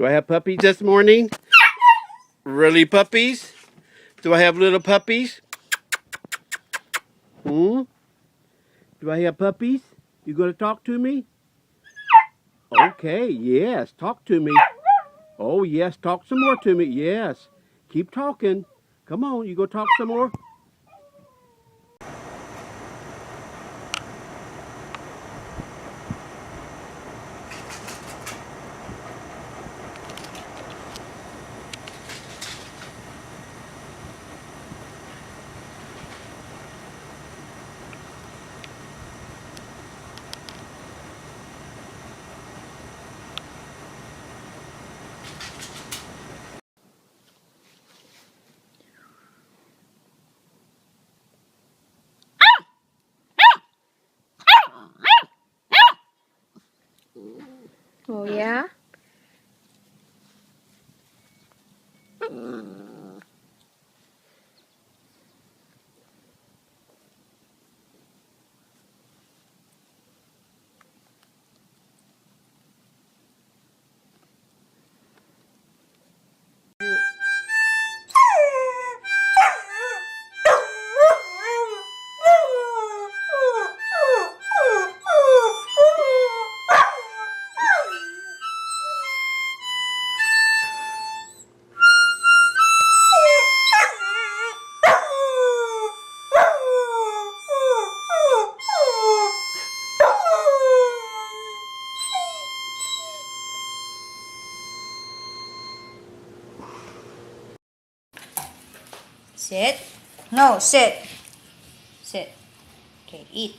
Do I have puppies this morning? Really puppies? Do I have little puppies? Hmm? Do I have puppies? You gonna talk to me? Okay, yes, talk to me. Oh, yes, talk some more to me. Yes. Keep talking. Come on, you go talk some more? Oh yeah? Sit. No, sit. Sit. Okay, eat.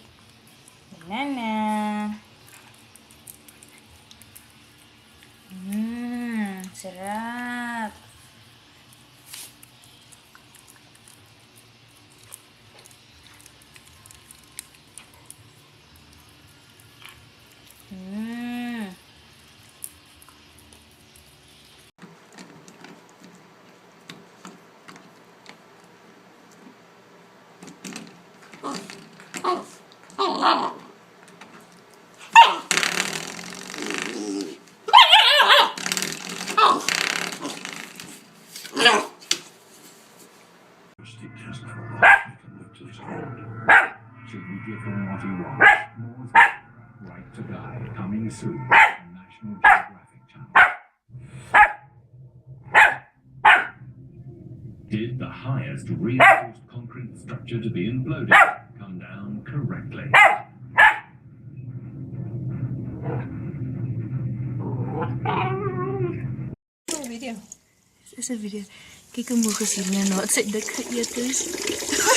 Banana. Sarap. Should we give him what he wants? Moore's Right to Die, coming soon on National Geographic Channel. Did the highest reinforced concrete structure to be imploded come down correctly? Video. Dis 'n video. Kyk hoe moeg is hier nou. Dit sy dik geëet is.